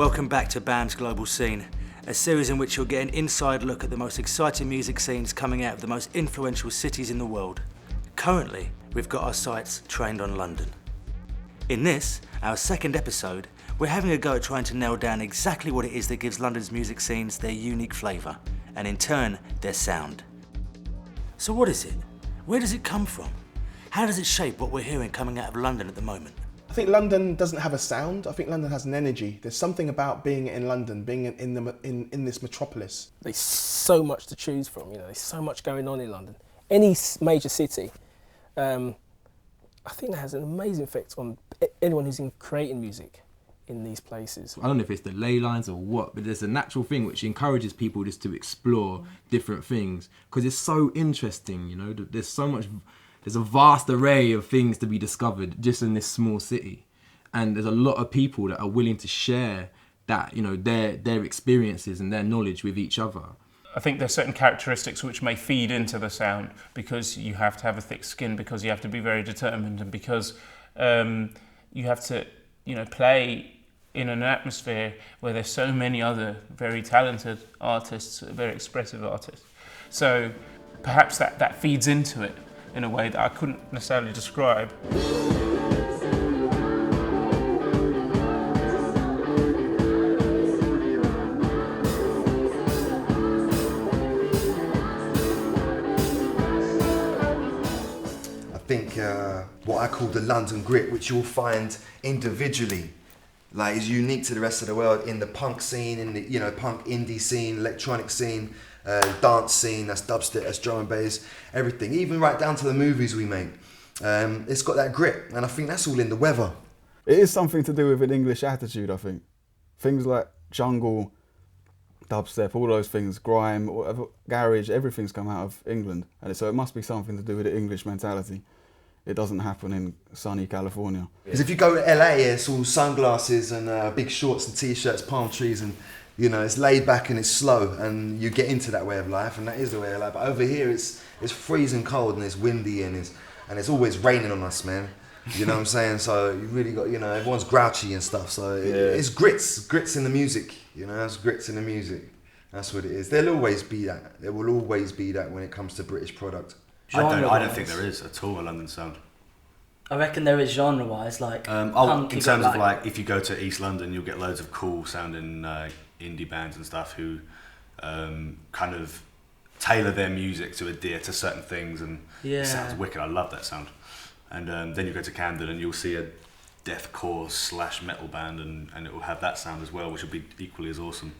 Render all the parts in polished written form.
Welcome back to BAMM's Global Scene, a series in which you'll get an inside look at the most exciting music scenes coming out of the most influential cities in the world. Currently, we've got our sights trained on London. In this, our second episode, we're having a go at trying to nail down exactly what it is that gives London's music scenes their unique flavour, and in turn, their sound. So what is it? Where does it come from? How does it shape what we're hearing coming out of London at the moment? I think London doesn't have a sound. I think London has an energy. There's something about being in London, being in this metropolis. There's so much to choose from, there's so much going on in London. Any major city, I think that has an amazing effect on anyone who's creating music in these places. I don't know if it's the ley lines or what, but there's a natural thing which encourages people just to explore different things because it's so interesting, There's a vast array of things to be discovered just in this small city. And there's a lot of people that are willing to share that, their experiences and their knowledge with each other. I think there's certain characteristics which may feed into the sound because you have to have a thick skin, because you have to be very determined, and because you have to, play in an atmosphere where there's so many other very talented artists, very expressive artists. So perhaps that feeds into it in a way that I couldn't necessarily describe. I think what I call the London grit, which you'll find individually, is unique to the rest of the world in the punk scene, in the punk indie scene, electronic scene, dance scene, that's dubstep, that's drum and bass, everything, even right down to the movies we make. It's got that grit, and I think that's all in the weather. It is something to do with an English attitude, I think. Things like jungle, dubstep, all those things, grime, whatever, garage, everything's come out of England. And so it must be something to do with the English mentality. It doesn't happen in sunny California. Because if you go to LA, it's all sunglasses and big shorts and t-shirts, palm trees, and it's laid back and it's slow, and you get into that way of life, and that is the way of life. But over here, it's freezing cold and it's windy and it's always raining on us, man. You know what I'm saying? So you really got, everyone's grouchy and stuff. So it's grits in the music. It's grits in the music. That's what it is. There'll always be that. There will always be that when it comes to British product. I don't think there is at all a London sound. I reckon there is genre-wise, punk. In terms of if you go to East London, you'll get loads of cool sounding indie bands and stuff who kind of tailor their music to adhere to certain things, and it sounds wicked. I love that sound. And then you go to Camden and you'll see a deathcore / metal band, and it will have that sound as well, which will be equally as awesome.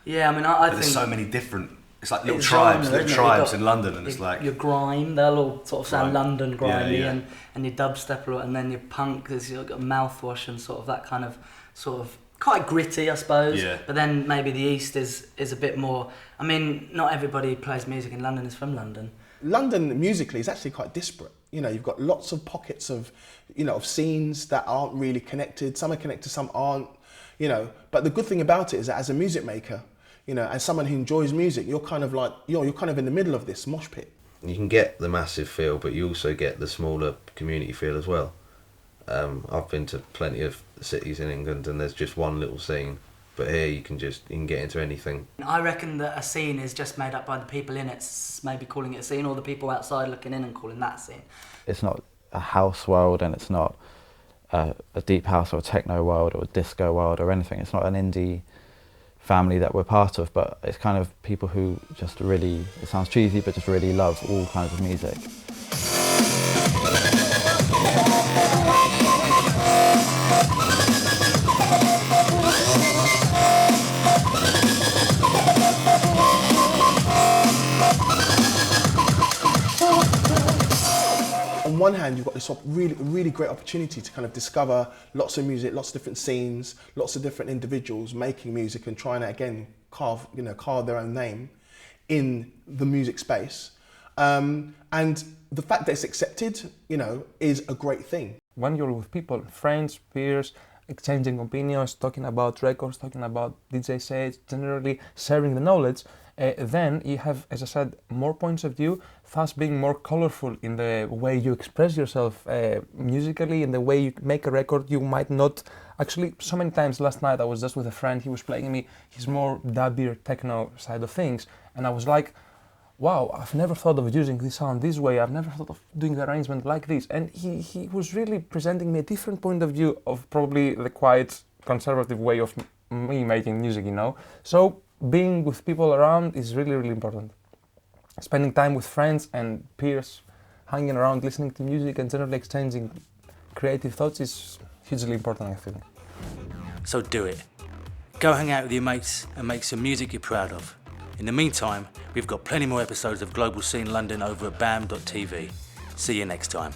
Yeah, I think there's so many different. It's like little tribes in London, and it's like your grime. They'll all sort of sound London grimy, yeah. and your dubstep, and then your punk. There's got mouthwash and sort of that kind of quite gritty, I suppose. Yeah. But then maybe the East is a bit more. Not everybody who plays music in London is from London. London musically is actually quite disparate. You've got lots of pockets of, of scenes that aren't really connected. Some are connected, some aren't. But the good thing about it is that as a music maker, as someone who enjoys music, you're kind of in the middle of this mosh pit. You can get the massive feel, but you also get the smaller community feel as well. I've been to plenty of cities in England, and there's just one little scene, but here you can get into anything. I reckon that a scene is just made up by the people in it, maybe calling it a scene, or the people outside looking in and calling that a scene. It's not a house world, and it's not a deep house or a techno world or a disco world or anything. It's not an indie family that we're part of, but it's kind of people who just really, it sounds cheesy, but just really love all kinds of music. On one hand, you've got this really great opportunity to kind of discover lots of music, lots of different scenes, lots of different individuals making music and trying to, again, carve their own name in the music space. And the fact that it's accepted, is a great thing. When you're with people, friends, peers, exchanging opinions, talking about records, talking about DJ sets, generally sharing the knowledge, then you have, as I said, more points of view, thus being more colorful in the way you express yourself musically, in the way you make a record. You might not Actually, so many times last night I was just with a friend, he was playing me his more dubbier techno side of things, and I was like, wow, I've never thought of using this sound this way, I've never thought of doing the arrangement like this. And he was really presenting me a different point of view of probably the quite conservative way of me making music, you know. So being with people around is really, really important. Spending time with friends and peers, hanging around, listening to music and generally exchanging creative thoughts is hugely important, I think. So do it. Go hang out with your mates and make some music you're proud of. In the meantime, we've got plenty more episodes of Global Scene London over at BAMM.TV. See you next time.